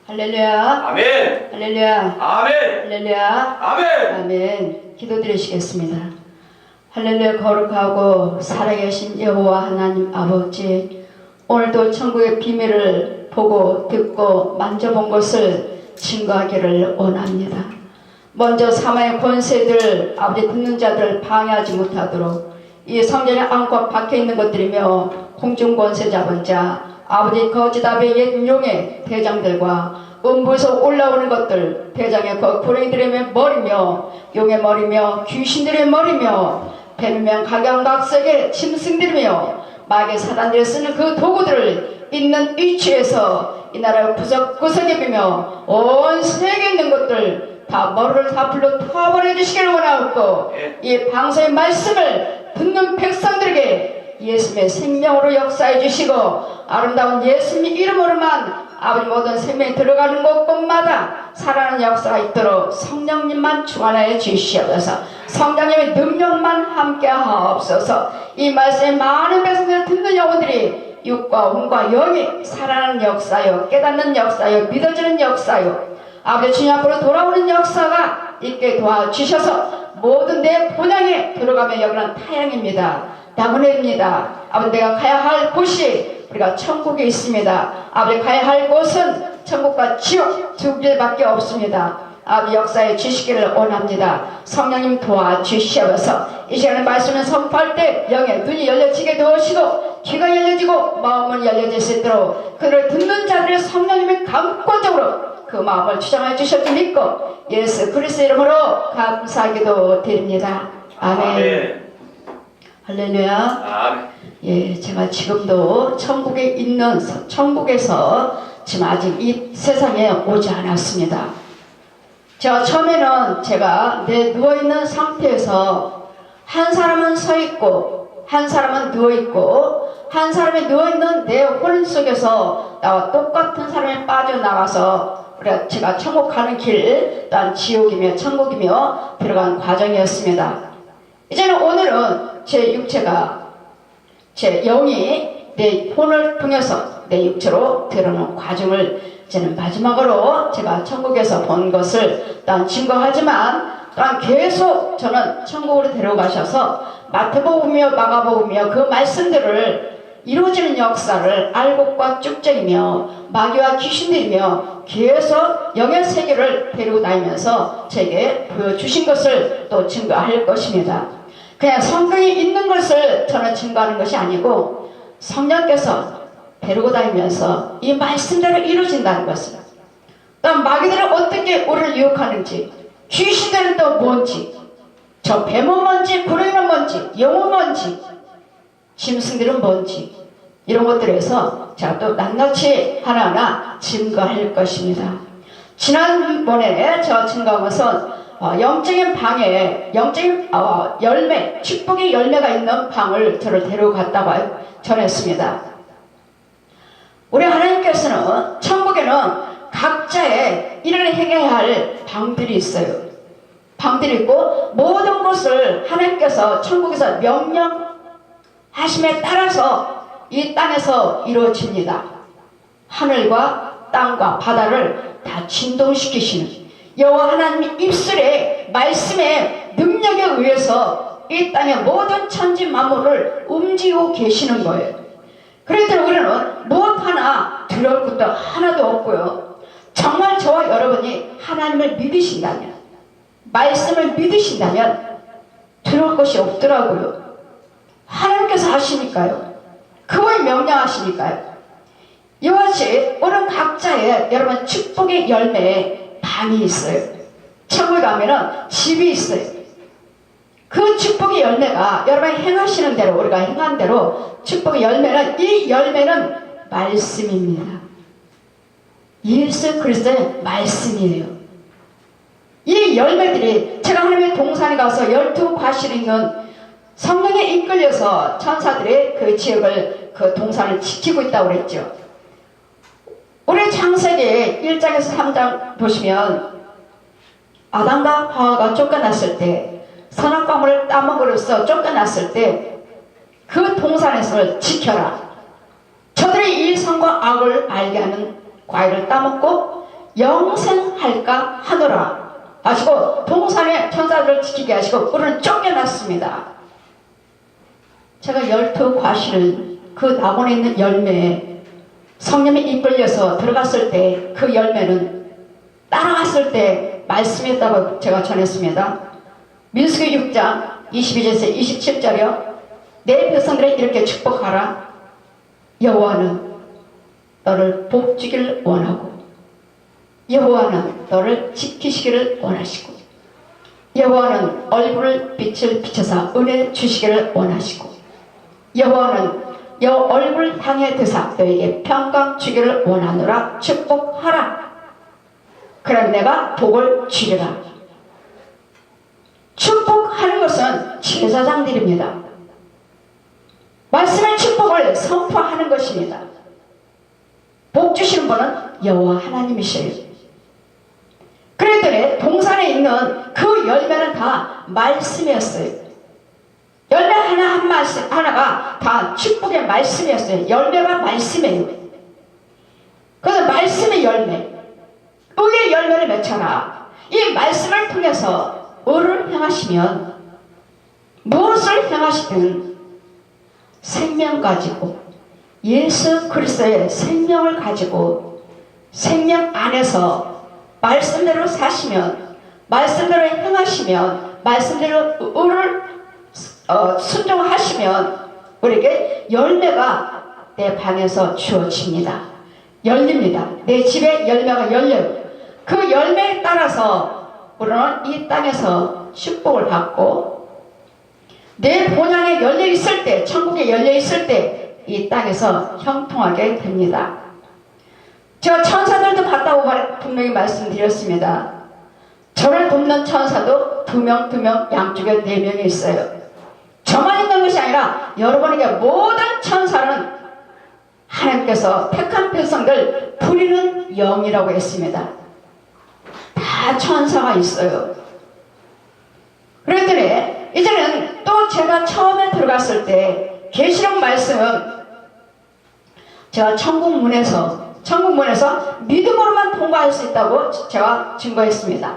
할렐루야. 아멘. 할렐루야. 아멘. 할렐루야. 아멘. 아멘. 기도드리시겠습니다. 할렐루야. 거룩하고 살아계신 여호와 하나님 아버지, 오늘도 천국의 비밀을 보고 듣고 만져본 것을 증거하기를 원합니다. 먼저 사망의 권세들, 아버지 듣는 자들 방해하지 못하도록 이 성전의 안과 박혀 있는 것들이며 공중 권세 잡은 자, 아버지 거짓압의 옛 용의 대장들과 음부에서 올라오는 것들, 대장의 그 불행들의 머리며 용의 머리며 귀신들의 머리며 뱀이며 각양각색의 짐승들이며 마귀의 사단들이 쓰는 그 도구들을 있는 위치에서 이 나라의 구석구석에 비며 온 세계에 있는 것들 다 머리를 다 불러 타버려 주시기를 원하옵고, 이 방송의 말씀을 듣는 백성들에게 예수님의 생명으로 역사해 주시고 아름다운 예수님의 이름으로만 아버지 모든 생명이 들어가는 곳곳마다 살아나는 역사가 있도록 성령님만 주관하여 주시옵소서. 성령님의 능력만 함께 하옵소서. 이 말씀에 많은 백성들을 듣는 영혼들이 육과 혼과 영이 살아나는 역사요, 깨닫는 역사요, 믿어지는 역사요, 아버지 주님 앞으로 돌아오는 역사가 있게 도와주셔서 모든 내 본향에 들어가며 여기는 타향입니다. 나무늘입니다. 아버지 내가 가야 할 곳이 우리가 천국에 있습니다. 아버지 가야 할 곳은 천국과 지옥 두 길밖에 없습니다. 아버지 역사에 주시기를 원합니다. 성령님 도와주시옵소서. 이 시간에 말씀을 선포할 때 영의 눈이 열려지게 도우시고 귀가 열려지고 마음은 열려질 수 있도록 그를 듣는 자들의 성령님의 감고적으로 그 마음을 주장해 주셨기 믿고 예수 그리스도 이름으로 감사하기도 드립니다. 아멘. 아멘. 할렐루야. 아멘. 예, 제가 지금도 천국에 있는, 천국에서 지금 아직 이 세상에 오지 않았습니다. 제가 처음에는 제가 누워있는 상태에서 한 사람은 서 있고 한 사람은 누워있고 한 사람이 누워있는 내 혼 속에서 나와 똑같은 사람이 빠져나가서 제가 천국 가는 길, 또한 지옥이며 천국이며 들어간 과정이었습니다. 이제는 오늘은 제 육체가, 제 영이 내 혼을 통해서 내 육체로 들어오는 과정을 이제는 마지막으로 제가 천국에서 본 것을 또한 증거하지만 또한 계속 저는 천국으로 데려가셔서 마태복음이며 마가복음이며 그 말씀들을 이루어지는 역사를 알곡과 쭉정이며 마귀와 귀신들이며 계속 영의 세계를 데리고 다니면서 제게 보여주신 것을 또 증거할 것입니다. 그냥 성경에 있는 것을 저는 증거하는 것이 아니고 성령께서 데리고 다니면서 이 말씀대로 이루어진다는 것을, 또 마귀들은 어떻게 우리를 유혹하는지, 귀신들은 또 뭔지, 저 뱀은 뭔지, 구렁이는 뭔지, 영은 뭔지, 짐승들은 뭔지, 이런 것들에서 제가 또 낱낱이 하나하나 증거할 것입니다. 지난번에 제가 증거한 것은 영적인 방에 영적인 열매, 축복의 열매가 있는 방을 저를 데려갔다고 전했습니다. 우리 하나님께서는 천국에는 각자의 일을 행해야 할 방들이 있어요. 방들이 있고 모든 것을 하나님께서 천국에서 명령하심에 따라서 이 땅에서 이루어집니다. 하늘과 땅과 바다를 다 진동시키시는 여호와 하나님의 입술에 말씀의 능력에 의해서 이 땅의 모든 천지 만물을 움직이고 계시는 거예요. 그래서 우리는 무엇 하나 두려울 것도 하나도 없고요. 정말 저와 여러분이 하나님을 믿으신다면, 말씀을 믿으신다면 두려울 것이 없더라고요. 하나님께서 하시니까요. 그분이 명령하시니까요. 이와 같이 오늘 각자의 여러분 축복의 열매에 방이 있어요. 천국에 가면은 집이 있어요. 그 축복의 열매가 여러분이 행하시는 대로, 우리가 행한 대로 축복의 열매는, 이 열매는 말씀입니다. 예수 그리스도의 말씀이에요. 이 열매들이, 제가 하나님의 동산에 가서 12과실이 있는 성령에 이끌려서 천사들이 그 지역을, 그 동산을 지키고 있다고 그랬죠. 우리 창세기 1장에서 3장 보시면 아담과 하와가 쫓겨났을 때, 선악과물을 따먹으로써 쫓겨났을 때 그 동산에서 지켜라. 저들이 이 선과 악을 알게 하는 과일을 따먹고 영생할까 하노라 하시고 동산의 천사들을 지키게 하시고 뿔은 쫓겨났습니다. 제가 12과실을 그 낙원에 있는 열매에 성령이 이끌려서 들어갔을 때 그 열매는 따라갔을 때 말씀이었다고 제가 전했습니다. 민수기 6장 22절에서 27절이요. 내 백성들을 이렇게 축복하라. 여호와는 너를 복주기를 원하고 여호와는 너를 지키시기를 원하시고 여호와는 얼굴을 빛을 비춰서 은혜 주시기를 원하시고 여호와는 여 얼굴 향해 드사 너에게 평강 주기를 원하노라. 축복하라. 그럼 내가 복을 주리라. 축복하는 것은 제사장들입니다. 말씀의 축복을 선포하는 것입니다. 복 주시는 분은 여호와 하나님이셔요. 그랬더니 동산에 있는 그 열매는 다 말씀이었어요. 열매 하나가 다 축복의 말씀이었어요. 열매가 말씀이에요. 그래서 말씀의 열매, 의의 열매를 맺혀라. 이 말씀을 통해서 의를 행하시면 무엇을 행하시든 생명 가지고 예수 그리스도의 생명을 가지고 생명 안에서 말씀대로 사시면 말씀대로 행하시면 말씀대로 의를 순종하시면 우리에게 열매가 내 방에서 주어집니다. 열립니다. 내 집에 열매가 열려요. 그 열매에 따라서 우리는 이 땅에서 축복을 받고 내 본향에 열려있을 때 천국에 열려있을 때 이 땅에서 형통하게 됩니다. 제가 천사들도 봤다고 분명히 말씀드렸습니다. 저를 돕는 천사도 2명 양쪽에 4명이 있어요. 저만 있는 것이 아니라 여러분에게 모든 천사는 하나님께서 택한 백성들 부리는 영이라고 했습니다. 다 천사가 있어요. 그랬더니 이제는 또 제가 처음에 들어갔을 때 계시록 말씀은 제가 천국문에서 믿음으로만 통과할 수 있다고 제가 증거했습니다.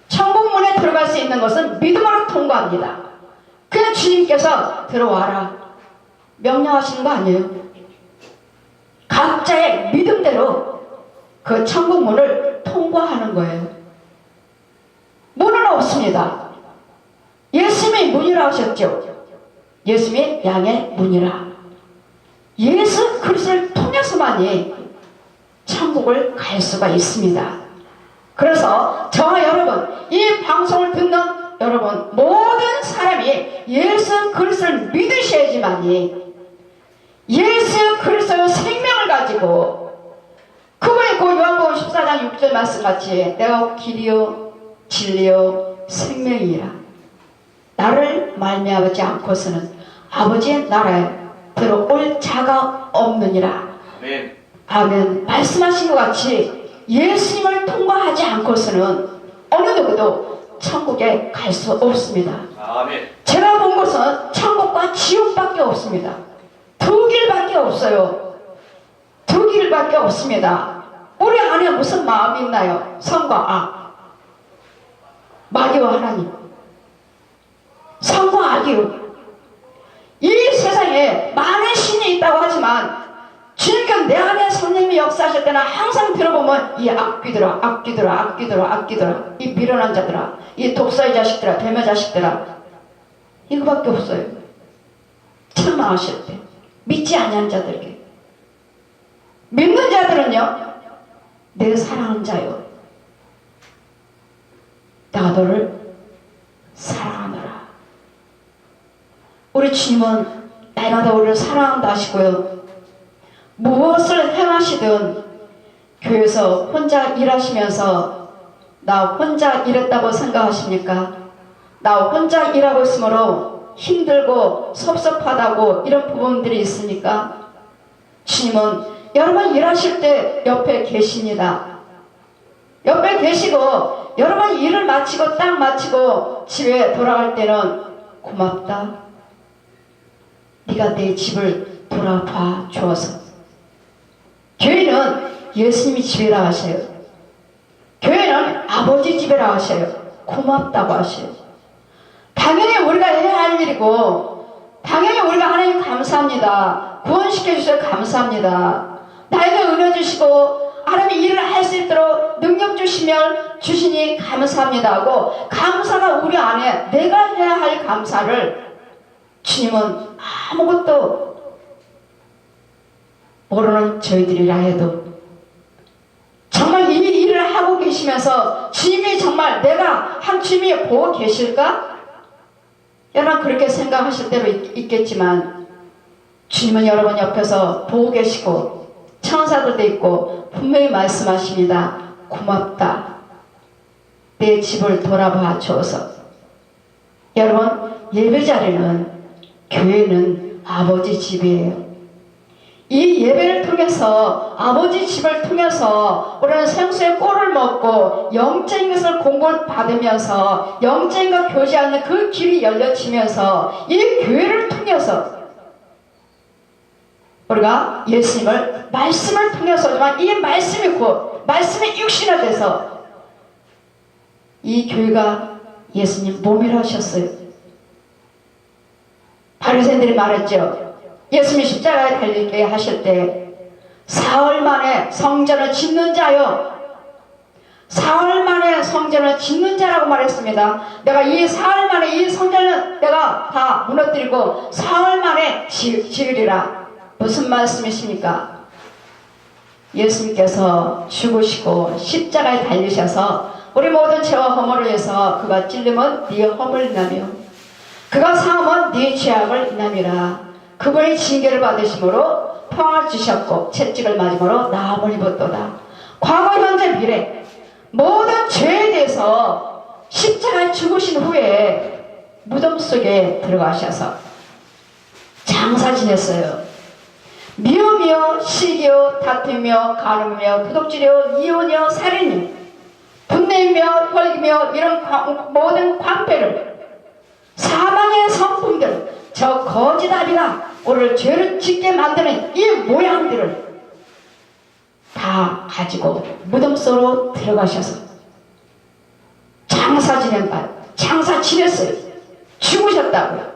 천국문에 들어갈 수 있는 것은 믿음으로 통과합니다. 그냥 주님께서 들어와라 명령하시는 거 아니에요. 각자의 믿음대로 그 천국문을 통과하는 거예요. 문은 없습니다. 예수님이 문이라 하셨죠. 예수님이 양의 문이라. 예수 그리스도를 통해서만이 천국을 갈 수가 있습니다. 그래서 저와 여러분, 이 방송을 듣는 여러분 모든 사람이 예수 그리스도를 믿으셔야지만이 예수 그리스도의 생명을 가지고 그분이 그 요한복음 14장 6절 말씀같이 내가 길이요 진리요 생명이라 나를 말미암지 않고서는 아버지의 나라에 들어올 자가 없느니라. 아멘. 아멘. 말씀하신 것 같이 예수님을 통과하지 않고서는 어느 누구도 천국에 갈 수 없습니다. 아멘. 제가 본 것은 천국과 지옥밖에 없습니다. 두 길밖에 없어요. 두 길밖에 없습니다. 우리 안에 무슨 마음이 있나요? 선과 악, 마귀와 하나님. 선과 악이요. 이 세상에 많은 신이 있다고 하지만 주님께서 내 안에 성령님이 역사하실 때는 항상 들어보면 이 악귀들아 이 미련한 자들아 이 독사의 자식들아 대매 자식들아 이거밖에 없어요. 책망하실 때 믿지 아니한 자들에게. 믿는 자들은요 내 사랑하는 자요 내가 너를 사랑하노라. 우리 주님은 날마다 우리를 사랑한다 하시고요. 무엇을 행하시든 교회에서 혼자 일하시면서 나 혼자 일했다고 생각하십니까? 나 혼자 일하고 있으므로 힘들고 섭섭하다고 이런 부분들이 있습니까? 주님은 여러분 일하실 때 옆에 계십니다. 옆에 계시고 여러분 일을 마치고 딱 마치고 집에 돌아갈 때는 고맙다. 네가 내 집을 돌아봐 주어서. 교회는 예수님이 집이라 하셔요. 아버지 집이라 하셔요. 고맙다고 하셔요. 당연히 우리가 해야 할 일이고 당연히 우리가 하나님 감사합니다. 구원시켜 주셔서 감사합니다. 나에게 은혜 주시고 하나님이 일을 할 수 있도록 능력 주시니 감사합니다 하고 감사가 우리 안에 내가 해야 할 감사를 주님은 아무것도 모르는 저희들이라 해도 정말 이 일을 하고 계시면서 주님이 정말 내가 한 주님이 보고 계실까? 여러분 그렇게 생각하실 때도 있겠지만 주님은 여러분 옆에서 보고 계시고 천사들도 있고 분명히 말씀하십니다. 고맙다. 내 집을 돌아봐 주어서. 여러분 예배 자리는 교회는 아버지 집이에요. 이 예배를 통해서 아버지 집을 통해서 우리는 생수의 꼴을 먹고 영적인 것을 공부를 받으면서 영적인과 교제하는 그 길이 열려지면서 이 교회를 통해서 우리가 예수님을 말씀을 통해서지만 이 말씀이 곧 말씀이 육신화 돼서 이 교회가 예수님 몸이라 하셨어요. 바리새인들이 말했죠. 예수님이 십자가에 달리게 하실 때 사흘 만에 성전을 짓는 자요. 사흘 만에 성전을 짓는 자라고 말했습니다. 내가 이 사흘 만에 이 성전을 내가 다 무너뜨리고 사흘 만에 지으리라. 무슨 말씀이십니까? 예수님께서 죽으시고 십자가에 달리셔서 우리 모든 죄와 허물을 위해서 그가 찔림은 네 허물을 인하며 그가 상함은 네 죄악을 인함이라. 그분이 징계를 받으심으로 평화를 주셨고 채찍을 맞음으로 나음을 입었도다. 과거 현재 미래 모든 죄에 대해서 십자가에 죽으신 후에 무덤 속에 들어가셔서 장사 지냈어요. 미움이요 시기요 다툼이요 가늠이요 도둑질이요 이혼이요 살인이요 분내이며 혈기며 이런 모든 광패를 사망의 성품들 저 거짓아비가 우리를 죄를 짓게 만드는 이 모양들을 다 가지고 무덤 속으로 들어가셔서 장사 지냈어요. 죽으셨다고요.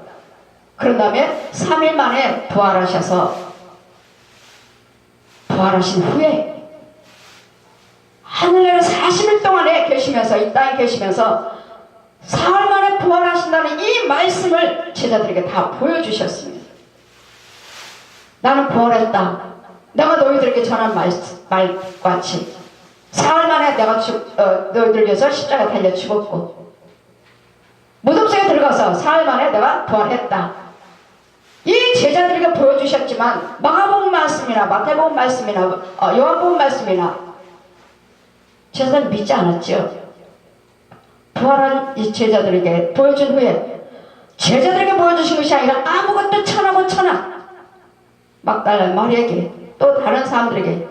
그런 다음에 3일 만에 부활하셔서 부활하신 후에 하늘나라 40일 동안에 계시면서 이 땅에 계시면서 사흘 만에 부활하신다는 이 말씀을 제자들에게 다 보여주셨습니다. 나는 부활했다. 내가 너희들에게 전한 말같이 사흘 만에 내가 너희들 위해서 십자가 달려 죽었고 무덤 속에 들어가서 사흘 만에 내가 부활했다. 이 제자들에게 보여주셨지만 마가복음 말씀이나 마태복음 말씀이나 요한복음 말씀이나 제자들은 믿지 않았죠. 부활한 이 제자들에게 보여준 후에 제자들에게 보여주신 것이 아니라 아무것도 천하고 천하 막달라 마리에게 또 다른 사람들에게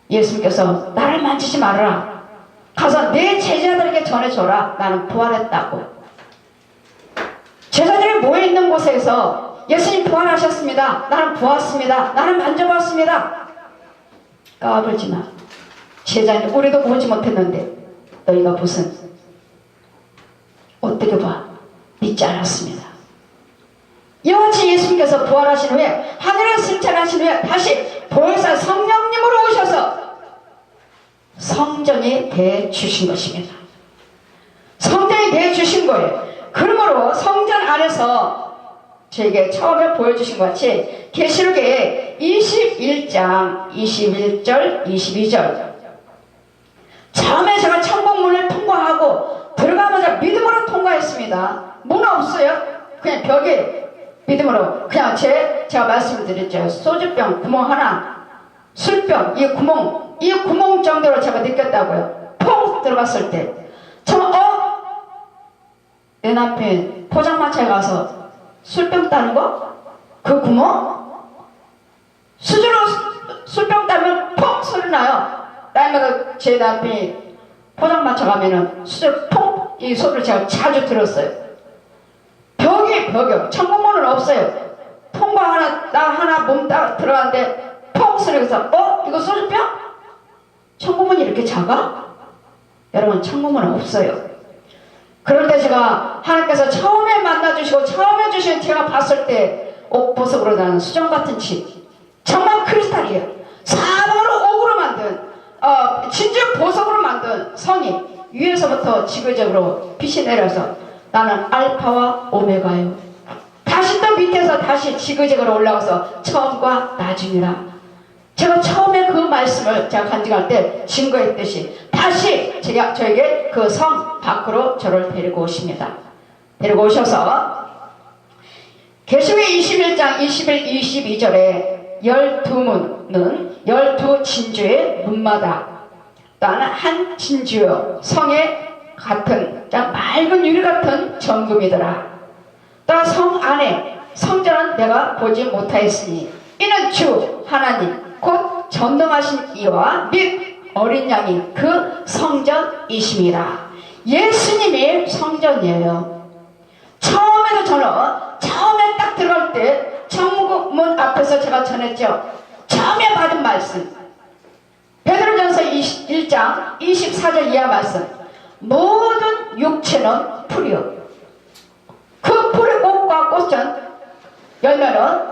예수님께서 나를 만지지 말아라. 가서 내 제자들에게 전해줘라. 나는 부활했다고. 제자들이 모여있는 곳에서 예수님 부활하셨습니다. 나는 보았습니다. 나는 만져봤습니다. 까불지 마. 제자님 우리도 보지 못했는데 너희가 무슨 어떻게 봐? 믿지 않았습니다. 이같이 예수님께서 부활하신 후에 하늘에 승천하신 후에 다시 보혜사 성령님으로 오셔서 성전이 대주신 것입니다. 성전이 대주신 거예요. 그러므로 성전 안에서 저에게 처음에 보여주신 것 같이 계시록에 21장 21절 22절 처음에 제가 천국문을 통과하고 들어가면서 믿음으로 통과했습니다. 문 없어요. 그냥 벽에 믿음으로 그냥 제가 말씀을 드렸죠. 소주병 구멍 하나 술병 이 구멍 정도로 제가 느꼈다고요. 퐁 들어갔을 때 내 남편 포장마차에 가서 술병 따는 거? 그 구멍? 수저로 술병 따면 퐁 소리 나요. 날마다 제 남편이 포장마차 가면은 수저 퐁 이 소리를 제가 자주 들었어요. 벽이요. 천국문은 없어요. 통과 하나 몸 딱 들어갔는데 퐁 소리가 이거 소주병? 천국문이 이렇게 작아? 여러분 천국문은 없어요. 그럴 때 제가 하나님께서 처음에 만나주시고 처음에 주신 제가 봤을 때 옥보석으로 나는 수정 같은 집, 정말 크리스탈이에요. 사방으로 옥으로 만든 진주 보석으로 만든 성이 위에서부터 지그재그로 빛이 내려서 나는 알파와 오메가요. 다시 또 밑에서 다시 지그재그로 올라가서 처음과 나중이라. 제가 처음에 그 말씀을 제가 간증할 때 증거했듯이 다시 저에게 그 성 밖으로 저를 데리고 오십니다. 데리고 오셔서 계시록 21장 21, 22절에 12문은 12진주의 문마다 나는 한 진주요 성에 같은 맑은 유리 같은 정금이더라. 또 성 안에 성전은 내가 보지 못하였으니 이는 주 하나님 곧 전능하신 이와 및 어린 양이 그 성전이심이라. 예수님이 성전이에요. 처음에도 저는 처음에 딱 들어갈 때 천국문 앞에서 제가 전했죠. 처음에 받은 말씀 베드로전서 1장 24절 이하 말씀. 모든 육체는 풀이요. 그 풀의 꽃과 꽃은 열면은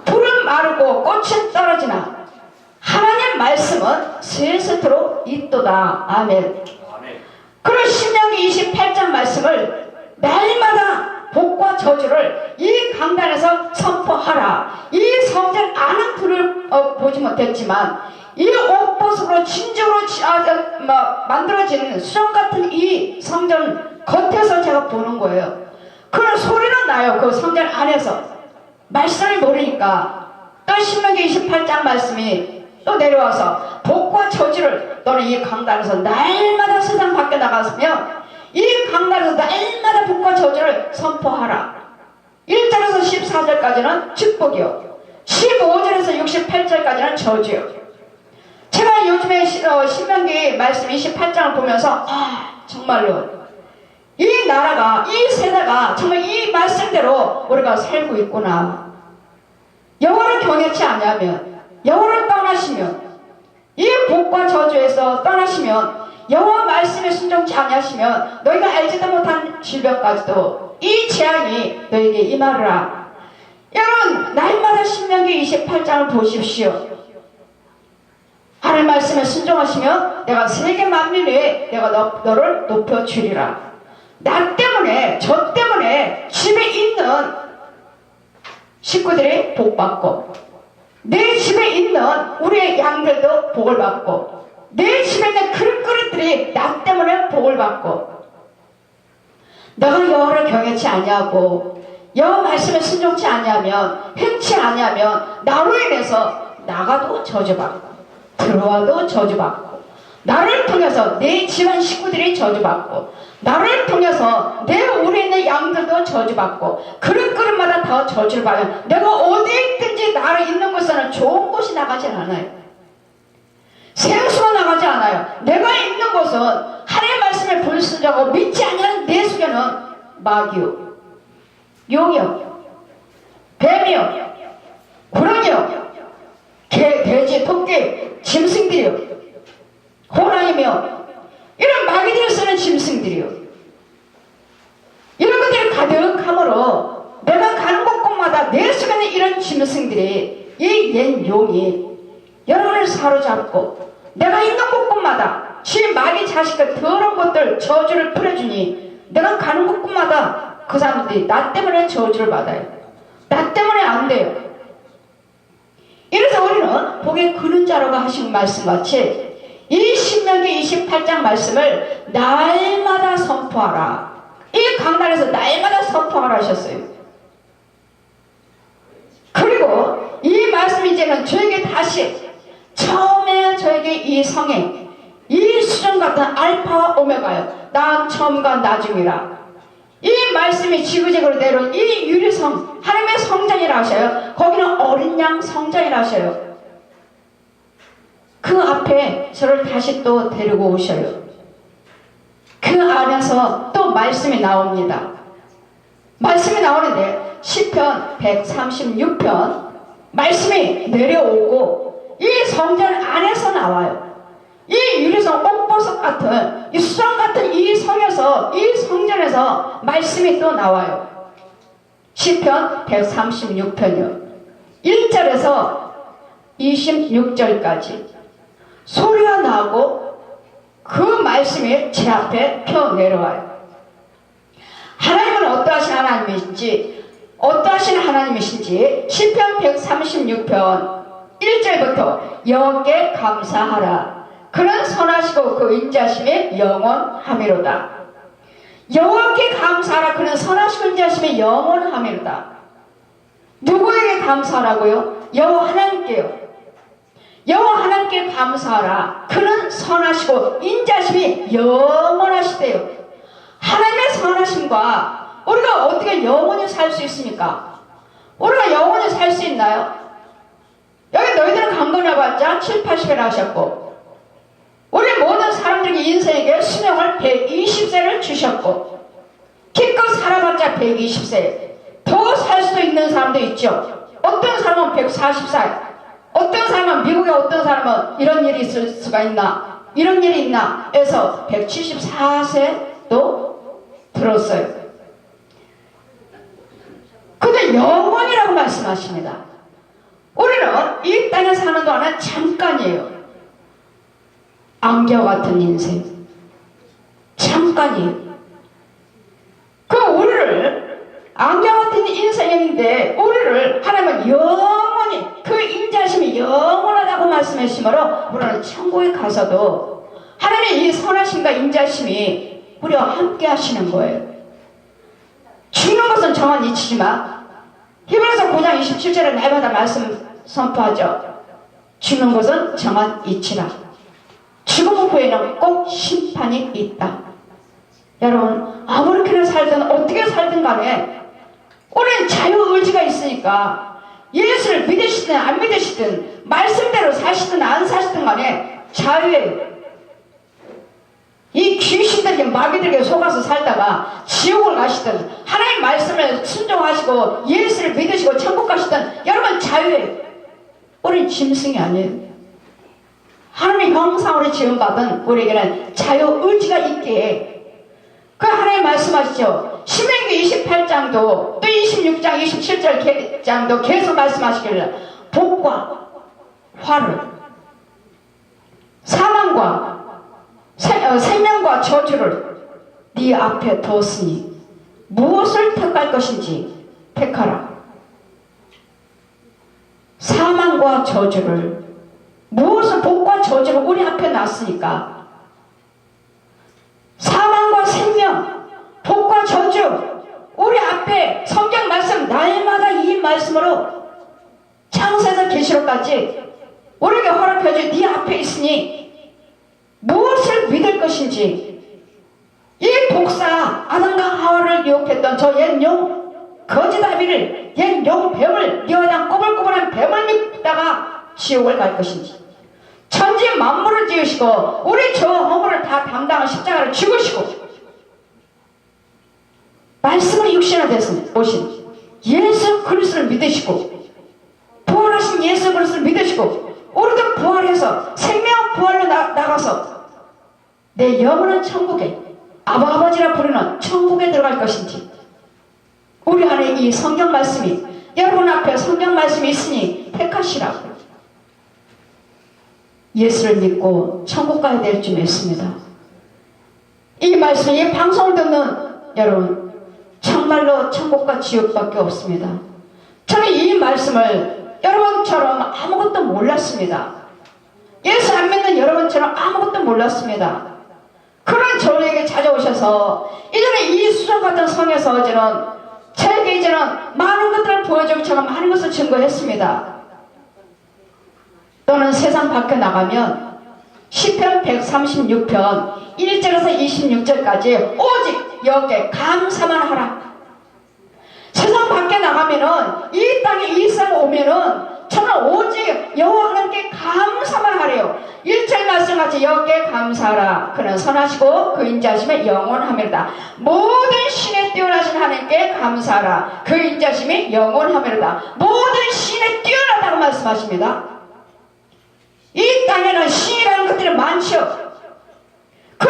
풀은 마르고 꽃은 떨어지나 하나님 말씀은 세세토록 있도다. 아멘. 그런 신명기 28장 말씀을 날마다 복과 저주를 이 강단에서 선포하라. 이 성전 안은 불을 보지 못했지만 이 옥보석으로 진주로 만들어진 수정 같은 이 성전 겉에서 제가 보는 거예요. 그런 소리는 나요. 그 성전 안에서 말씀을 모르니까 또 신명기 28장 말씀이 또 내려와서 복과 저주를 너는 이 강단에서 날마다 세상 밖에 나갔으면 이 강단에서 날마다 복과 저주를 선포하라. 1절에서 14절까지는 축복이요 15절에서 68절까지는 저주요. 제가 요즘에 신명기 말씀 28장을 보면서 정말로 이 나라가 이 세대가 정말 이 말씀대로 우리가 살고 있구나. 여호와를 경외치 아니하면 여호와를 떠나시면 이 복과 저주에서 떠나시면 여호와 말씀에 순종치 아니하시면 너희가 알지도 못한 질병까지도 이 재앙이 너희에게 임하리라. 여러분 날마다 신명기 28장을 보십시오. 하나님 말씀에 순종하시면 내가 세계 만민 위에 내가 너를 높여주리라. 나 때문에 저 때문에 집에 있는 식구들이 복받고 내 집에 있는 우리의 양들도 복을 받고 내 집에 있는 그릇들이 나 때문에 복을 받고 너가 여호와를 경외치 아니하고 여호와 말씀에 순종치 아니하면 행치 아니하면 나로 인해서 나가도 저주받고 들어와도 저주받고 나를 통해서 내 집안 식구들이 저주받고 나를 통해서 내 우리 있는 양들도 저주받고 그릇마다 다 저주를 받아요. 내가 어디에 있든지 나를 있는 곳에는 좋은 곳이 나가지 않아요. 생수가 나가지 않아요. 내가 있는 곳은 하나님의 말씀에 불순종하고 믿지 않는 내 속에는 마귀요 용이요 뱀이요 구렁이요 돼지 토끼 짐승들이요 호랑이며 이런 마귀들을 쓰는 짐승들이요 이런 것들이 가득하므로 내가 가는 곳곳마다 내 속에 있는 이런 짐승들이 이 옛 용이 여러분을 사로잡고 내가 있는 곳곳마다 지 마귀 자식들 더러운 것들 저주를 뿌려주니 내가 가는 곳곳마다 그 사람들이 나 때문에 저주를 받아요. 나 때문에 안 돼요. 이래서 우리는 복의 그림자로가 하신 말씀같이 이 신명기 28장 말씀을 날마다 선포하라. 이 강단에서 날마다 선포하라 하셨어요. 그리고 이 말씀이 이제는 저에게 다시 처음에 저에게 이 성에 이 수정 같은 알파와 오메가요 난 처음과 나중이라. 이 말씀이 지그재그로 내려온 이 유리성 하나님의 성전이라 하셔요. 거기는 어린 양 성전이라 하셔요. 그 앞에 저를 다시 또 데리고 오셔요. 그 안에서 또 말씀이 나옵니다. 말씀이 나오는데 시편 136편 말씀이 내려오고 이 성전 안에서 나와요. 이 유리성 같은 이 수정 같은 이 성에서 이 성전에서 말씀이 또 나와요. 시편 136편이요 1절에서 26절까지 소리가 나고 그 말씀이 제 앞에 펴 내려와요. 하나님은 어떠하신 하나님이신지 어떠하신 하나님이신지 시편 136편 1절부터 여호와께 감사하라. 그는 선하시고 그 인자심이 영원하미로다. 여호와께 감사하라. 그는 선하시고 인자심이 영원하미로다. 누구에게 감사하라고요? 여호와 하나님께요. 여호와 하나님께 감사하라. 그는 선하시고 인자심이 영원하시대요. 하나님의 선하심과 우리가 어떻게 영원히 살 수 있습니까? 우리가 영원히 살 수 있나요? 여기 너희들은 강건해봤자 7, 80을 하셨고 우리 모든 사람들에게 인생에게 수명을 120세를 주셨고 기껏 살아봤자 120세 더 살 수도 있는 사람도 있죠. 어떤 사람은 140살 어떤 사람은 미국에 어떤 사람은 이런 일이 있을 수가 있나 이런 일이 있나 해서 174세도 들었어요. 근데 영원이라고 말씀하십니다. 우리는 이 땅에 사는 동안은 잠깐이에요. 안개와 같은 인생 잠깐이에요. 그 우리를 안개와 같은 인생인데 우리를 하나님은 영원히 그 인자심이 영원하다고 말씀하시므로 우리는 천국에 가서도 하나님의 이 선하심과 인자심이 우리와 함께 하시는 거예요. 죽는 것은 정한 이치지만 히브리서 9장 27절에 날마다 말씀 선포하죠. 죽는 것은 정한 이치라. 죽음 후에는 꼭 심판이 있다. 여러분 아무렇게나 살든 어떻게 살든 간에 우리는 자유의지가 있으니까 예수를 믿으시든 안 믿으시든 말씀대로 사시든 안 사시든 간에 자유예요. 이 귀신들에게 마귀들에게 속아서 살다가 지옥을 가시든 하나님 말씀을 순종하시고 예수를 믿으시고 천국 가시든 여러분 자유예요. 우리는 짐승이 아니에요. 하나님의 형상으로 지음받은 우리에게는 자유의지가 있게 그 하나님 말씀하시죠. 신명기 28장도 또 26장 27절장도 계속 말씀하시길래 복과 화를 사망과 생명과 저주를 네 앞에 두었으니 무엇을 택할 것인지 택하라. 사망과 저주를 무엇을 복과 저주를 우리 앞에 놨으니까 사망과 생명 복과 저주 우리 앞에 성경 말씀 날마다 이 말씀으로 창세에서 계시록까지 우리에게 허락해줘 네 앞에 있으니 무엇을 믿을 것인지 이 독사 아담과 하와를 유혹했던 저 옛 용 거짓아비를 옛 용 뱀을 여당 꼬불꼬불한 뱀을 믿다가 지옥을 갈 것인지 천지 만물을 지으시고 우리 저 허물을 다 담당한 십자가를 죽으시고 말씀을 육신화돼서 오신 예수 그리스도를 믿으시고 부활하신 예수 그리스도를 믿으시고 우리도 부활해서 생명 부활로 나가서 내 영원한 천국에 아버지라 부르는 천국에 들어갈 것인지 우리 안에 이 성경 말씀이 여러분 앞에 성경 말씀이 있으니 택하시라고 예수를 믿고 천국 가야 될 줄 믿습니다. 이 말씀 이 방송을 듣는 여러분 정말로 천국과 지옥밖에 없습니다. 저는 이 말씀을 여러분처럼 아무것도 몰랐습니다. 예수 안 믿는 여러분처럼 아무것도 몰랐습니다. 그런 저에게 찾아오셔서 이전에 이 수정 같은 성에서 저는 저에게 이제는 많은 것들을 보여주고 제가 많은 것을 증거했습니다. 또는 세상 밖에 나가면 시편 136편 1절에서 26절까지 오직 여호와께 감사만 하라. 세상 밖에 나가면은 이 땅에 이 세상에 오면은 저는 오직 여호와 하나님께 감사만 하래요. 1절 말씀같이 여호와께 감사하라. 그는 선하시고 그 인자심이 영원하밀다. 모든 신에 뛰어나신 하나님께 감사하라. 그 인자심이 영원하밀다. 모든 신에 뛰어나다고 말씀하십니다. 이 땅에는 신이라는 것들이 많죠. 그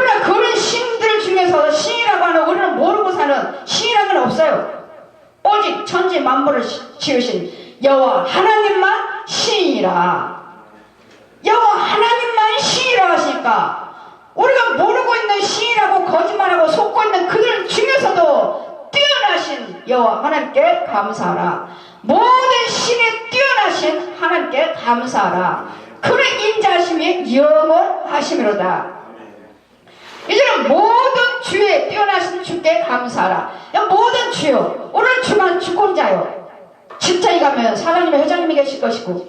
만물을 지으신 여호와 하나님만 신이라. 여호와 하나님만 신이라고 하시니까 우리가 모르고 있는 신이라고 거짓말하고 속고 있는 그들 중에서도 뛰어나신 여호와 하나님께 감사하라. 모든 신에 뛰어나신 하나님께 감사하라. 그는 인자하심이 영원하심이로다. 이제는 모든 주에 뛰어나신 주께 감사하라. 모든 주요, 오늘 주간 주권자요. 직장에 가면 사장님이 회장님이 계실 것이고,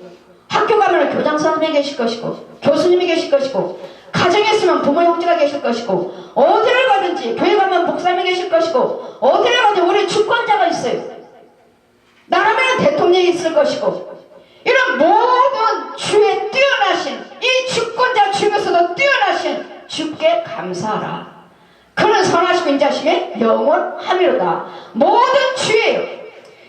학교 가면 교장 선생님이 계실 것이고, 교수님이 계실 것이고, 가정에 있으면 부모 형제가 계실 것이고, 어디를 가든지 교회 가면 목사님이 계실 것이고, 어디를 가든지 우리 주권자가 있어요. 나라면 대통령이 있을 것이고, 이런 모든 주에 뛰어나신 이 주권자 중에서도 뛰어나신 주께 감사하라. 그는 선하시고 인자하심에 영원하미로다. 모든 주예요.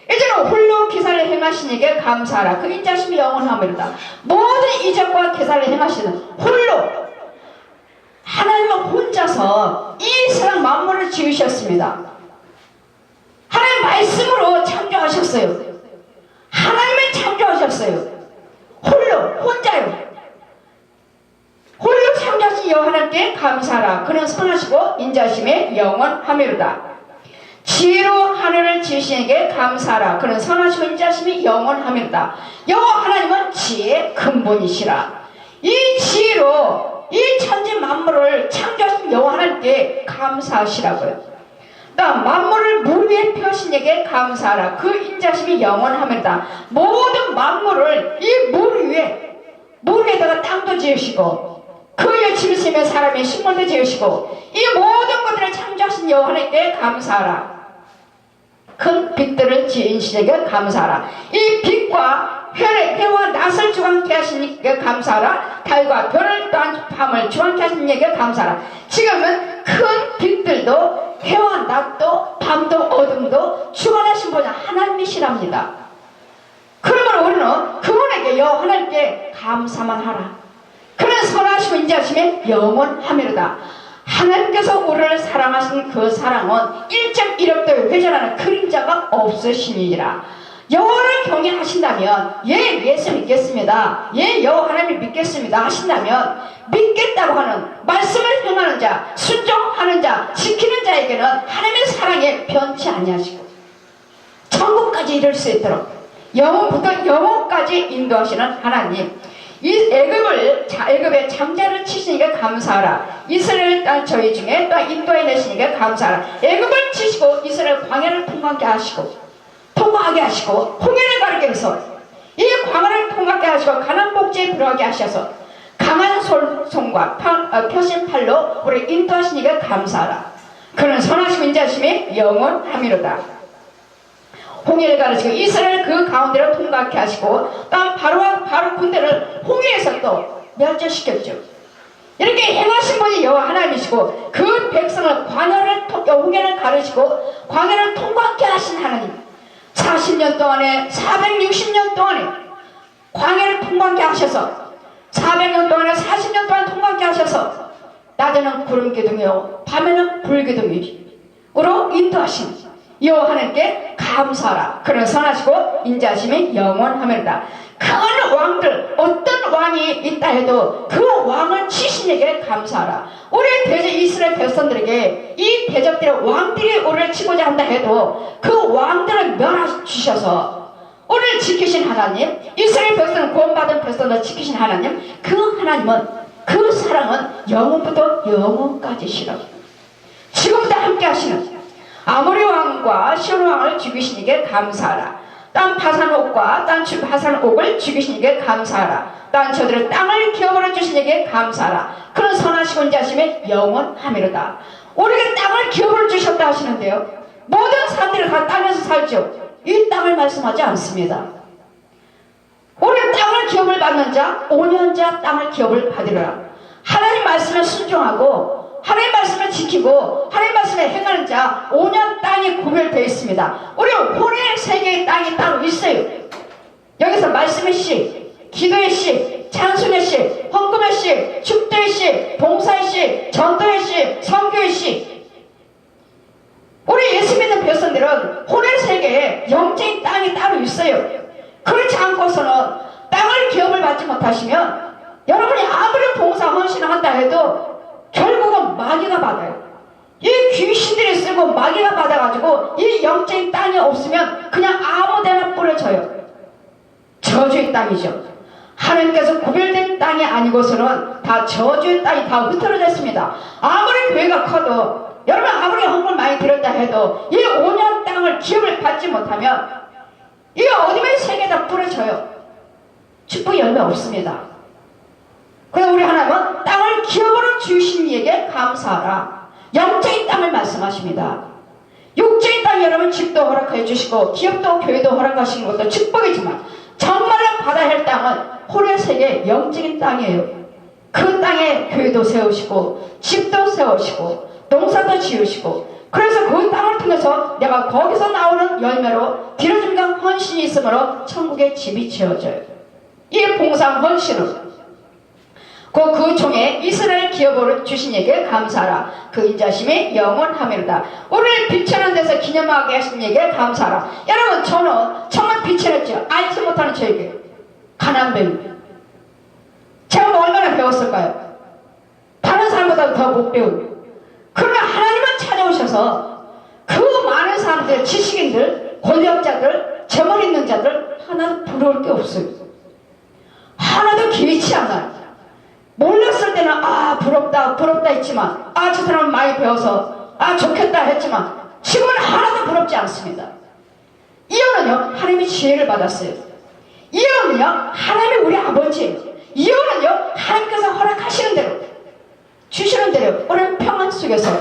이제는 홀로 기사를 행하신 이에게 감사하라. 그 인자하심이 영원하미로다. 모든 이적과 기사를 행하시는 홀로 하나님은 혼자서 이 세상 만물을 지으셨습니다. 하나님 말씀으로 창조하셨어요. 하나님을 창조하셨어요. 홀로 혼자요. 홀로 창조하신 여호와 하나님께 감사하라. 그는 선하시고 인자하심에 영원하미로다. 지혜로 하늘을 지으신 이에게 감사하라. 그는 선하시고 인자하심이 영원하미로다. 여호와 하나님은 지혜의 근본이시라. 이 지혜로 이 천지 만물을 창조하신 여호와 하나님께 감사하시라고요. 다음 만물을 물 위에 펴신 이에게 감사하라. 그 인자심이 영원하미로다. 모든 만물을 이 물 위에다가 땅도 지으시고 그 위에 짐을 쓰며 사람의 식물도 지으시고 이 모든 것들을 창조하신 여호와 하나님께 감사하라. 큰 빛들을 지은 신에게 감사하라. 이 빛과 해와 낯을 주관케 하신 이에게 감사하라. 달과 별을 또한 밤을 주관케 하신 이에게 감사하라. 지금은 큰 빛들도 해와 낮도 밤도 어둠도 주관하신 분이 하나님이시랍니다. 그러므로 우리는 그분에게 여호와 하나님께 감사만 하라. 그는 선하시고 인자하심에 영원하미로다. 하나님께서 우리를 사랑하신 그 사랑은 1.1억도에 회전하는 그림자가 없으시니라. 여호와를 경외하신다면 예수 믿겠습니다, 여호와 하나님을 믿겠습니다 하신다면 믿겠다고 하는 말씀을 행하는 자, 순종하는 자, 지키는 자에게는 하나님의 사랑에 변치 아니하시고 천국까지 이룰 수 있도록 영혼부터 영혼까지 인도하시는 하나님, 이 애굽의 장자를 치시니까 감사하라. 이스라엘 땅 저희 중에 또 인도해 내시니까 감사하라. 애굽을 치시고 이스라엘 광야를 통과하게 하시고 홍해를 가르게 해서 이 광야를 통과하게 하시고 가나안 복지에 들어가게 하셔서 강한 손과 펴신 팔로 우리 인도하시니까 감사하라. 그는 선하시고 인자하심이 영원하미로다. 홍해를 가르치고 이스라엘 그 가운데로 통과하게 하시고 또 바로 군대를 홍해에서 또 멸절시켰죠. 이렇게 행하신 분이 여호와 하나님이시고 그 백성을 홍해를 가르치고 광야를 통과하게 하신 하나님, 40년 동안에 460년 동안에 광야를 통과하게 하셔서 400년 동안에 40년 동안 통과하게 하셔서 낮에는 구름 기둥이요 밤에는 불 기둥으로 인도하신 여호와 하나님께 감사하라. 그는 선하시고 인자하심이 영원하미로다. 큰 왕들, 어떤 왕이 있다 해도 그 왕을 치신 이에게 감사하라. 우리 대적 이스라엘 백성들에게 이 대적들의 왕들이 우리를 치고자 한다 해도 그 왕들을 멸하주셔서 우리를 지키신 하나님, 이스라엘 백성을 구원받은 백성을 지키신 하나님, 그 하나님은, 그 사랑은 영원부터 영원까지시라. 지금부터 함께 하시는 아모리 왕과 시온 왕을 죽이신 이에게 감사하라. 땅 바산옥과 땅 바산옥을 죽이신 이에게 감사하라. 땅 저들의 땅을 기업으로 주신 이에게 감사하라. 그런 선하시고 인자하심에 영원하미로다. 우리에게 땅을 기업으로 주셨다 하시는데요, 모든 사람들이 다 땅에서 살죠. 이 땅을 말씀하지 않습니다. 우리 땅을 기업을 받는 자 5년자 땅을 기업을 받으리라. 하나님 말씀에 순종하고 하나님 말씀을 지키고 하나님 말씀에 행하는 자 5년 땅이 구별되어 있습니다. 우리 혼의 세계의 땅이 따로 있어요. 여기서 말씀의 씨, 기도의 씨, 찬송의 씨, 헌금의 씨, 축도의 씨, 봉사의 씨, 전도의 씨, 선교의 씨, 우리 예수 믿는 백성들은 혼의 세계에 영적인 땅이 따로 있어요. 그렇지 않고서는 땅을 기업을 받지 못하시면 여러분이 아무리 봉사 헌신을 한다 해도 결국은 마귀가 받아요. 이 귀신들이 쓰고 마귀가 받아가지고 이 영적인 땅이 없으면 그냥 아무데나 뿌려져요. 저주의 땅이죠. 하나님께서 구별된 땅이 아니고서는 다 저주의 땅이 다 흩어져 있습니다. 아무리 교회가 커도 여러분 아무리 헌금을 많이 드렸다 해도 이 온유한 땅을 기업을 받지 못하면 이 어둠의 세계에다 뿌려져요. 축복의 열매 없습니다. 그래서 우리 하나님은 땅을 기업으로 주신 이에게 감사하라. 영적인 땅을 말씀하십니다. 육적인 땅 여러분 집도 허락해 주시고 기업도 교회도 허락하시는 것도 축복이지만 정말로 받아야 할 땅은 혼의 세계 영적인 땅이에요. 그 땅에 교회도 세우시고 집도 세우시고 농사도 지으시고 그래서 그 땅을 통해서 내가 거기서 나오는 열매로 기름과 헌신이 있으므로 천국의 집이 지어져요. 이 봉사 헌신은 그 종에 이스라엘 기업으로 주신 에게 감사하라. 그 인자심이 영원하미로다. 오늘 빛하는 데서 기념하게 하신 에게 감사하라. 여러분 저는 정말 빛을 알지 못하는 저에게 가난뱅이 제가 뭐 얼마나 배웠을까요? 다른 사람보다 더 못 배우고 그러나 하나님은 찾아오셔서 그 많은 사람들 지식인들 권력자들 재물 있는 자들 하나도 부러울 게 없어요. 하나도 기회치 않아요. 몰랐을 때는 부럽다 했지만 저 사람은 많이 배워서 좋겠다 했지만 지금은 하나도 부럽지 않습니다. 이유는요 하나님이 지혜를 받았어요. 이유는요 하나님이 우리 아버지예요. 이유는요 하나님께서 허락하시는 대로 주시는 대로 오늘 평안 속에서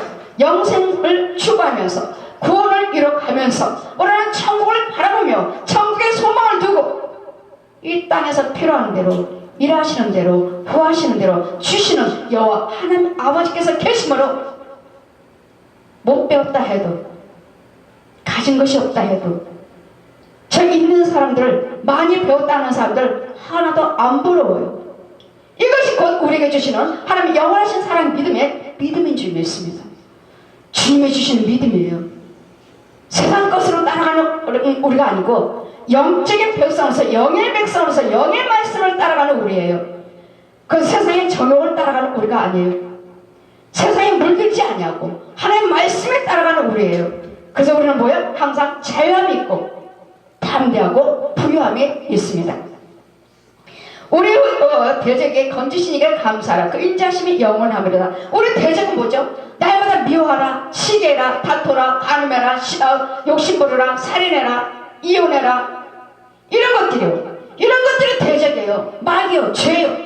영생을 추구하면서 구원을 이뤄가면서 오늘 천국을 바라보며 천국의 소망을 두고 이 땅에서 필요한 대로 일하시는 대로 구하시는 대로 주시는 여호와 하나님 아버지께서 계심으로 못 배웠다 해도 가진 것이 없다 해도 저 있는 사람들 많이 배웠다는 사람들 하나도 안 부러워요. 이것이 곧 우리에게 주시는 하나님 영원하신 사랑 믿음인 줄 믿습니다. 주님이 주시는 믿음이에요. 세상 것으로 따라가는 우리가 아니고 영적인 백성으로서 영의 백성으로서 영의 말씀을 따라가는 우리예요. 그 세상의 정욕을 따라가는 우리가 아니에요. 세상에 물들지 아니하고 하나님 말씀에 따라가는 우리예요. 그래서 우리는 뭐예요? 항상 자유함이 있고 담대하고 부유함이 있습니다. 우리 대적에게 건지신 이게 감사하라. 그 인자심이 영원하리로다. 우리 대적은 뭐죠? 날마다 미워하라, 시기해라, 다투라, 간음해라, 욕심부르라, 살인해라, 이혼해라 이런 것들이요. 이런 것들이 대적이에요. 마귀요, 죄요.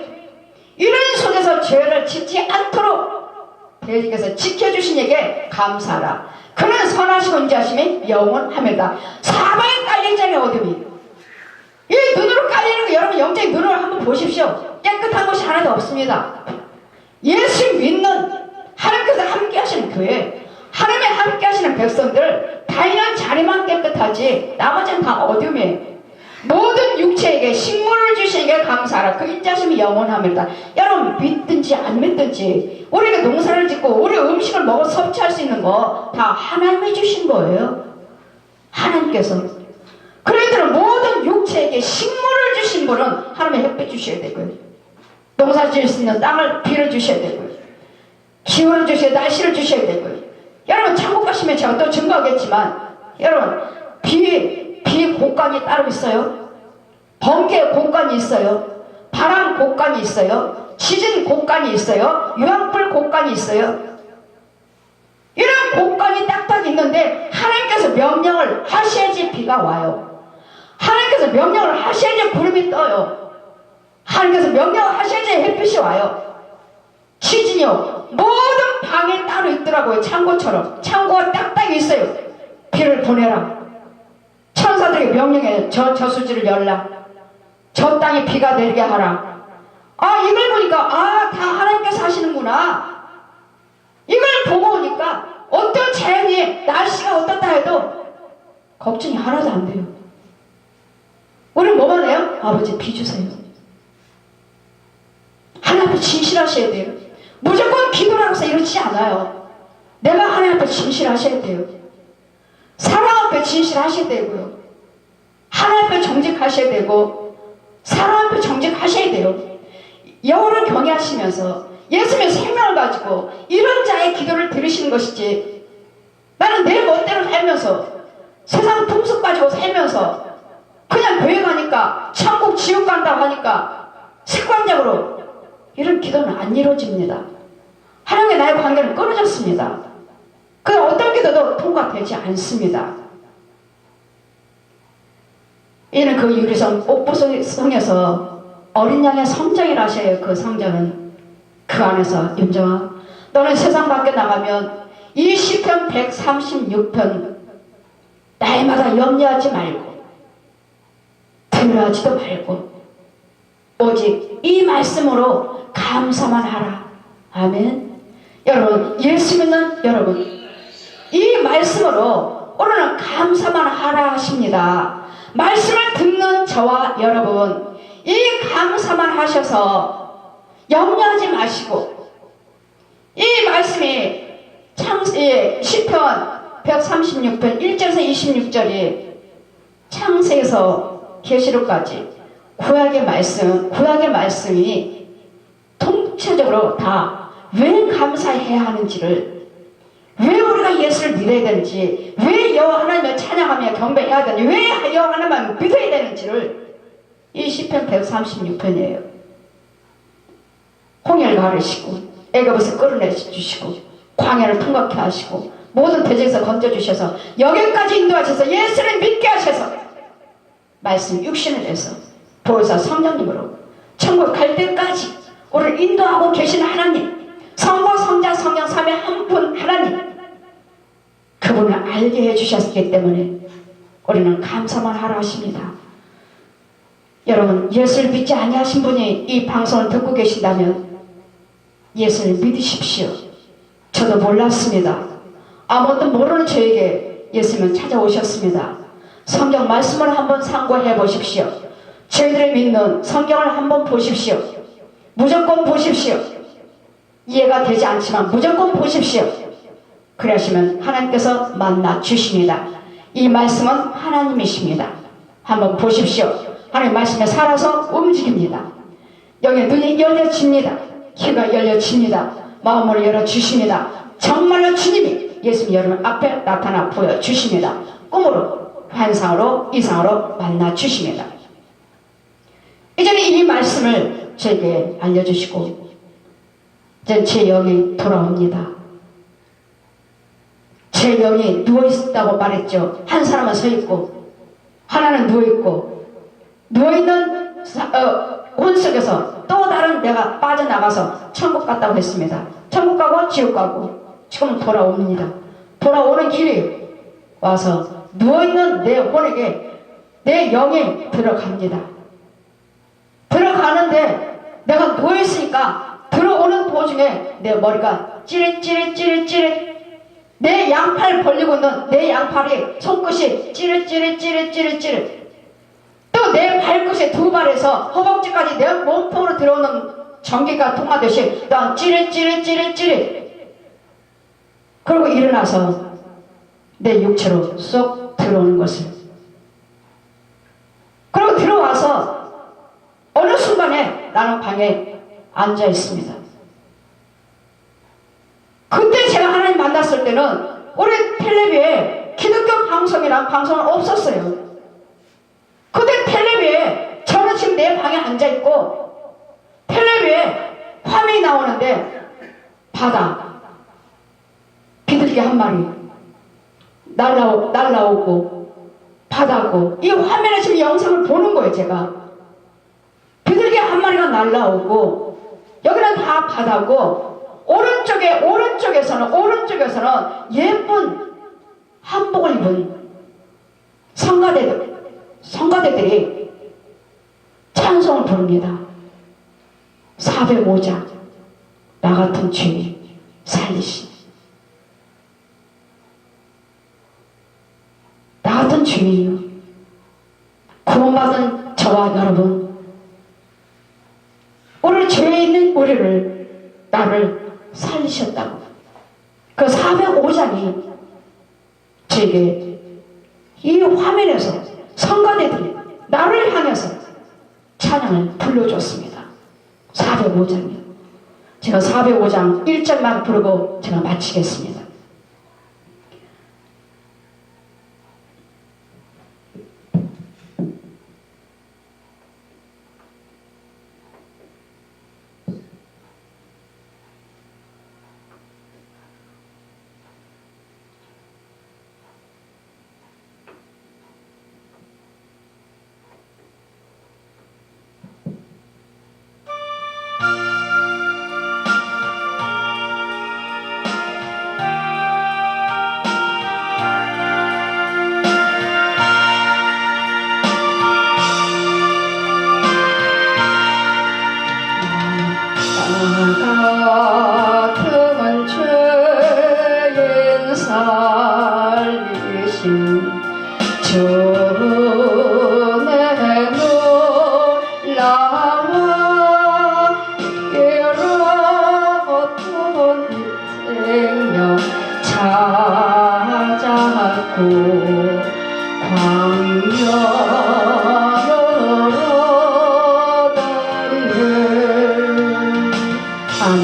이런 속에서 죄를 짓지 않도록 대적에서 지켜주신 에게 감사하라. 그는 선하시고 인자심이 영원하리로다. 사방에 깔리잖아요 어둠이. 이 눈으로 깔리는 거 여러분 영적인 눈으로 한번 보십시오. 깨끗한 곳이 하나도 없습니다. 예수 믿는 하나님께서 함께 하시는 교회 하나님의 함께 하시는 백성들 다 있는 자리만 깨끗하지 나머지는 다 어둠이에요. 모든 육체에게 식물을 주시기에 감사하라. 그 인자심이 영원합니다. 여러분 믿든지 안 믿든지 우리가 농사를 짓고 우리 음식을 먹어 섭취할 수 있는 거 다 하나님이 주신 거예요. 하나님께서. 그러니까 모든 육체에게 식물을 주신 분은 하나님의 햇빛 주셔야 되고요. 농사 지을 수 있는 땅을 비를 주셔야 되고요. 기후를 주셔야 날씨를 주셔야 되고요. 여러분 천국 가시면 제가 또 증거하겠지만 여러분 비 곡간이 따로 있어요. 번개 곡간이 있어요. 바람 곡간이 있어요. 지진 곡간이 있어요. 유황불 곡간이 있어요. 이런 곡간이 딱딱 있는데 하나님께서 명령을 하셔야지 비가 와요. 하나님께서 명령을 하셔야지 구름이 떠요. 하나님께서 명령을 하셔야지 햇빛이 와요. 지진이요. 모든 방에 따로 있더라고요. 창고처럼. 창고가 딱딱 있어요. 비를 보내라. 천사들에게 명령해. 저 저수지를 열라. 저 땅에 비가 내리게 하라. 이걸 보니까 다 하나님께서 하시는구나. 이걸 보고 오니까 어떤 자연이 날씨가 어떻다 해도 걱정이 하나도 안 돼요. 우리는 뭐만 해요? 아버지 비 주세요. 하나님 앞에 진실하셔야 돼요. 무조건 기도라고 해서 이러지 않아요. 내가 하나님 앞에 진실하셔야 돼요. 사랑 앞에 진실하셔야 되고요. 하나님 앞에 정직하셔야 되고 사랑 앞에 정직하셔야 돼요. 여호와를 경외하시면서 예수님의 생명을 가지고 이런 자의 기도를 들으시는 것이지, 나는 내 멋대로 살면서 세상 풍습 가지고 살면서 그냥 교회 가니까 천국 지옥 간다고 하니까 습관적으로 이런 기도는 안 이루어집니다. 하나님과 나의 관계는 끊어졌습니다. 그 어떤 기도도 통과되지 않습니다. 이는 그 유리성 옥부성에서 어린 양의 성전이라 하셔요. 그 성전은 그 안에서 윤정아, 너는 세상 밖에 나가면 이 시편 136편 날마다 염려하지 말고 두려워하지도 말고 오직 이 말씀으로 감사만 하라. 아멘. 여러분, 예수 믿는 여러분, 이 말씀으로 오늘은 감사만 하라 하십니다. 말씀을 듣는 저와 여러분, 이 감사만 하셔서 염려하지 마시고, 이 말씀이 시편 136편 1절에서 26절이 창세에서 계시록까지 구약의 말씀이 통째적으로 다 왜 감사해야 하는지를, 왜 우리가 예수를 믿어야 되는지, 왜 여호와 하나님을 찬양하며 경배해야 되는지, 왜 여호와 하나님만 믿어야 되는지를 이 시편 136편이에요. 홍해를 가르시고 애굽에서 끌어내주시고 광야를 통과케 하시고 모든 대적에서 건져주셔서 여기까지 인도하셔서 예수를 믿게 하셔서 말씀 육신을 내서 보혜사 성령님으로 천국 갈 때까지 우리를 인도하고 계신 하나님, 성부 성자 성령 삼위 한 분 하나님, 그분을 알게 해주셨기 때문에 우리는 감사만 하라 하십니다. 여러분, 예수를 믿지 아니하신 분이 이 방송을 듣고 계신다면 예수를 믿으십시오. 저도 몰랐습니다. 아무것도 모르는 저에게 예수님은 찾아오셨습니다. 성경 말씀을 한번 상고해 보십시오. 저희들이 믿는 성경을 한번 보십시오. 무조건 보십시오. 이해가 되지 않지만 무조건 보십시오. 그러시면 하나님께서 만나 주십니다. 이 말씀은 하나님이십니다. 한번 보십시오. 하나님 말씀에 살아서 움직입니다. 여기 눈이 열려집니다. 귀가 열려집니다. 마음을 열어주십니다. 정말로 주님이 예수님 여러분 앞에 나타나 보여주십니다. 꿈으로, 환상으로, 이상으로 만나 주십니다. 이제는 이 말씀을 저에게 알려주시고 이제 제 영이 돌아옵니다. 제 영이 누워있다고 말했죠. 한 사람은 서있고 하나는 누워있고, 누워있는 혼 속에서 또 다른 내가 빠져나가서 천국 갔다고 했습니다. 천국 가고 지옥 가고 지금 돌아옵니다. 돌아오는 길이 와서 누워있는 내 혼에게 내 영이 들어갑니다. 들어가는데 내가 누워있으니까 들어오는 도중에 내 머리가 찌릿찌릿찌릿찌릿, 내 양팔 벌리고 있는 내 양팔이 손끝이 찌릿찌릿찌릿찌릿찌릿, 또 내 발끝의 두 발에서 허벅지까지 내 몸통으로 들어오는 전기가 통하듯이 또 찌릿찌릿찌릿찌릿, 그리고 일어나서 내 육체로 쏙 들어오는 것을, 그리고 들어와서 어느 순간에 나는 방에 앉아 있습니다. 그때 제가 하나님 만났을 때는 우리 텔레비에 기독교 방송이란 방송은 없었어요. 근데 텔레비에 저는 지금 내 방에 앉아 있고 텔레비에 화면이 나오는데 바다, 비둘기 한 마리 날라오고 바다고, 이 화면에 지금 영상을 보는 거예요. 제가 비둘기 한 마리가 날라오고 여기는 다 바다고, 오른쪽에서는 예쁜 한복을 입은 성가대들이 찬송을 부릅니다. 405장 나 같은 죄인 살리시, 나 같은 죄인이요, 구원받은 저와 여러분, 오늘 죄에 있는 우리를, 나를 살리셨다고. 그 405장이 저에게 이 화면에서 성가대들이 나를 향해서 찬양을 불러줬습니다. 405장이요. 제가 405장 1절만 부르고 제가 마치겠습니다. 같으면 죄인 살리신 주의 놀라와 이로부터 생명 찾았고 광야로 달리네. 아멘.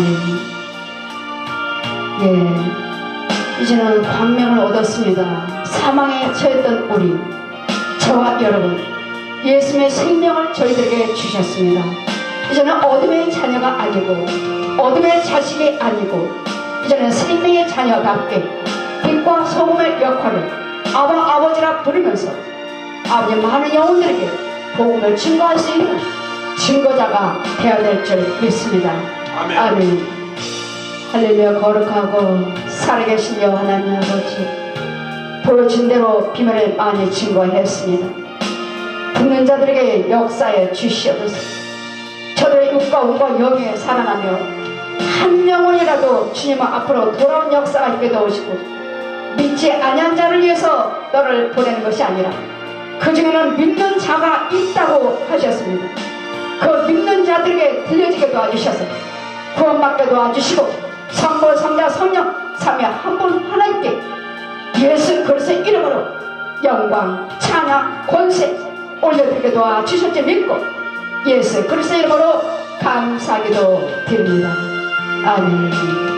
예, 이제는 광명을 얻었습니다. 사망에 처했던 우리, 저와 여러분, 예수님의 생명을 저희들에게 주셨습니다. 이제는 어둠의 자녀가 아니고 어둠의 자식이 아니고 이제는 생명의 자녀답게 빛과 소금의 역할을 아버지라 부르면서 아버지 많은 영혼들에게 복음을 증거할 수 있는 증거자가 되어야 될 줄 믿습니다. 아멘. 아멘. 할렐루야. 거룩하고 살아계신 여호와 하나님 아버지, 보여준 대로 비밀을 많이 증거했습니다. 듣는 자들에게 역사에 주시옵소서. 저들의 육과 운과 영에 살아나며 한 영혼이라도 주님 앞으로 돌아온 역사가 있게 도우시고, 믿지 아니한 자를 위해서 너를 보내는 것이 아니라 그 중에는 믿는 자가 있다고 하셨습니다. 그 믿는 자들에게 들려지게 도와주셔서 구원받게 도와주시고, 성부 성자 성령 삼위 한 분 하나님께 예수 그리스도의 이름으로 영광 찬양 권세 올려드리게 도와주셨지 믿고 예수 그리스도의 이름으로 감사하기도 드립니다. 아멘.